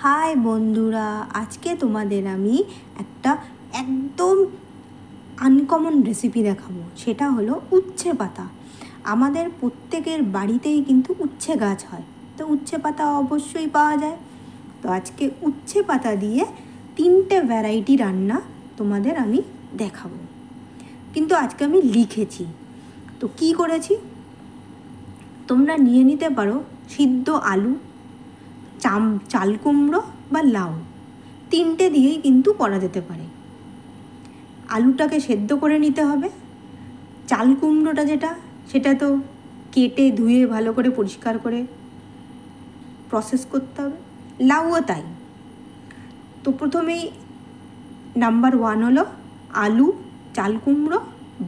High বন্ধুরা, আজকে তোমাদের আমি একটা একদম আনকমন রেসিপি দেখাবো। সেটা হলো উচ্ছে পাতা। আমাদের প্রত্যেকের বাড়িতেই কিন্তু উচ্ছে গাছ হয়, তো উচ্ছে পাতা অবশ্যই পাওয়া যায়। তো আজকে উচ্ছে পাতা দিয়ে 3টে ভ্যারাইটি রান্না তোমাদের আমি দেখাবো, কিন্তু আজকে আমি লিখেছি। তো কি করেছি, তোমরা নিয়ে নিতে পারো সিদ্ধ আলু, চাল কুমড়ো বা লাউ, 3টে দিয়েই কিন্তু করা যেতে পারে। আলুটাকে সেদ্ধ করে নিতে হবে। চাল কুমড়োটা সেটা তো কেটে ধুয়ে ভালো করে পরিষ্কার করে প্রসেস করতে হবে। লাউও তাই। তো প্রথমেই নাম্বার 1 হলো আলু, চাল কুমড়ো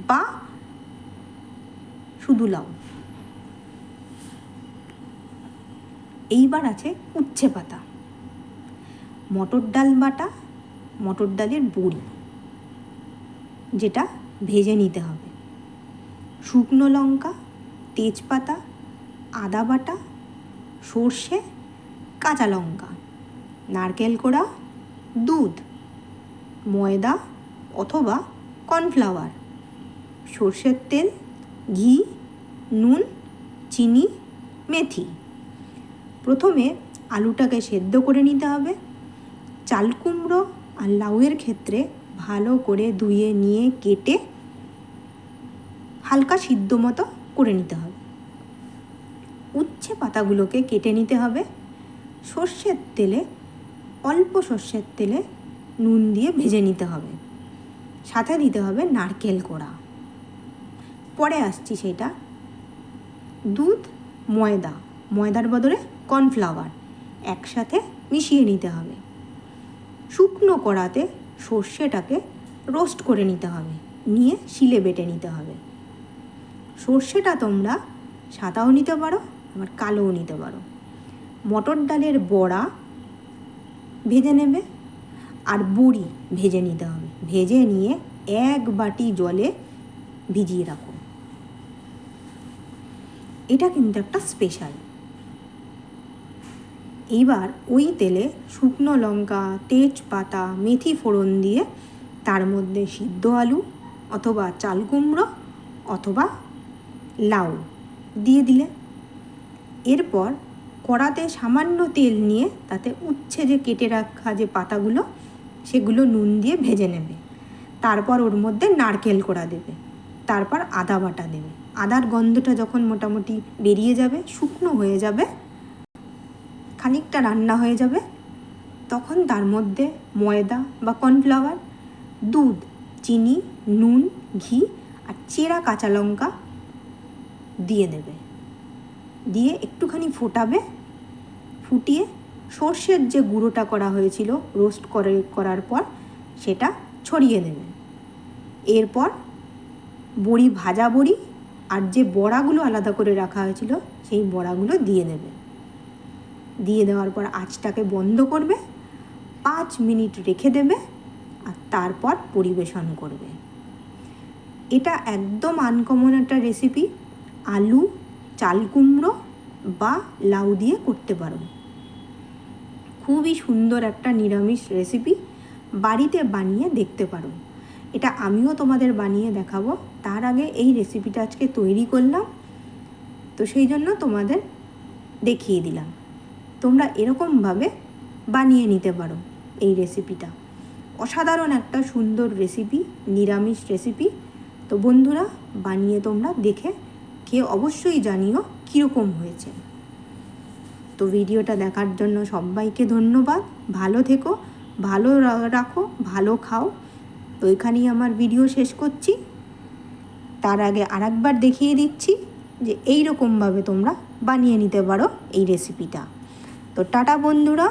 বা শুধু লাউ। এইবার আছে উচ্ছে পাতা, মটর ডাল বাটা, মটর ডালের বড়ি যেটা ভেজে নিতে হবে, শুকনো লঙ্কা, তেজপাতা, আদা বাটা, সর্ষে, কাঁচা লঙ্কা, নারকেল কোড়া, দুধ, ময়দা অথবা কর্নফ্লাওয়ার, সর্ষের তেল, ঘি, নুন, চিনি, মেথি। প্রথমে আলুটাকে সেদ্ধ করে নিতে হবে। চাল কুমড়ো আর লাউয়ের ক্ষেত্রে ভালো করে ধুয়ে নিয়ে কেটে হালকা সিদ্ধ মতো করে নিতে হবে। উচ্ছে পাতাগুলোকে কেটে নিতে হবে। সর্ষের তেলে, অল্প সর্ষের তেলে নুন দিয়ে ভেজে নিতে হবে। সাথে দিতে হবে নারকেল কোড়া। পরে আসছি সেটা। দুধ, ময়দার বদলে কর্নফ্লাওয়ার একসাথে মিশিয়ে নিতে হবে। শুকনো কড়াতে সর্ষেটাকে রোস্ট করে নিতে হবে, নিয়ে শিলে বেটে নিতে হবে। সর্ষেটা তোমরা সাদাও নিতে পারো, আবার কালোও নিতে পারো। মটর ডালের বড়া ভেজে নেবে, আর বড়ি ভেজে নিতে হবে। ভেজে নিয়ে 1 বাটি জলে ভিজিয়ে রাখো। এটা কিন্তু একটা স্পেশাল। এইবার ওই তেলে শুকনো লঙ্কা, তেজপাতা, মেথি ফোড়ন দিয়ে তার মধ্যে সিদ্ধ আলু অথবা চাল কুমড়ো অথবা লাউ দিয়ে দিলে, এরপর কড়াতে সামান্য তেল নিয়ে তাতে উচ্ছে যে কেটে রাখা যে পাতাগুলো সেগুলো নুন দিয়ে ভেজে নেবে। তারপর ওর মধ্যে নারকেল কোড়া দেবে, তারপর আদা বাটা দেবে। আদার গন্ধটা যখন মোটামুটি বেরিয়ে যাবে, শুকনো হয়ে যাবে, খানিকটা রান্না হয়ে যাবে, তখন তার মধ্যে ময়দা বা কর্নফ্লাওয়ার, দুধ, চিনি, নুন, ঘি আর চেরা কাঁচা লঙ্কা দিয়ে দেবে। দিয়ে একটুখানি ফোটাবে। ফুটিয়ে সর্ষের যে গুঁড়োটা করা হয়েছিল রোস্ট করার পর সেটা ছড়িয়ে দেবে। এরপর ভাজা বড়ি আর যে বড়াগুলো আলাদা করে রাখা হয়েছিল সেই বড়াগুলো দিয়ে দেবে। দিয়ে দেওয়ার পর আঁচটাকে বন্ধ করবে, 5 মিনিট রেখে দেবে, আর তারপর পরিবেশন করবে। এটা একদম আনকমন একটা রেসিপি। আলু, চাল কুমড়ো বা লাউ দিয়ে করতে পারো। খুবই সুন্দর একটা নিরামিষ রেসিপি, বাড়িতে বানিয়ে দেখতে পারো। এটা আমিও তোমাদের বানিয়ে দেখাবো। তার আগে এই রেসিপিটা আজকে তৈরি করলাম, তো সেই জন্য তোমাদের দেখিয়ে দিলাম। তোমরা এরকমভাবে বানিয়ে নিতে পারো এই রেসিপিটা। অসাধারণ একটা সুন্দর রেসিপি, নিরামিষ রেসিপি। তো বন্ধুরা, বানিয়ে তোমরা দেখে খেয়ে অবশ্যই জানিও কীরকম হয়েছে। তো ভিডিওটা দেখার জন্য সবাইকে ধন্যবাদ। ভালো থেকো, ভালো রাখো, ভালো খাও। তো এখানেই আমার ভিডিও শেষ করছি। তার আগে আরেকবার দেখিয়ে দিচ্ছি যে এই রকমভাবে তোমরা বানিয়ে নিতে পারো এই রেসিপিটা। তো টাটা বন্ধুরা।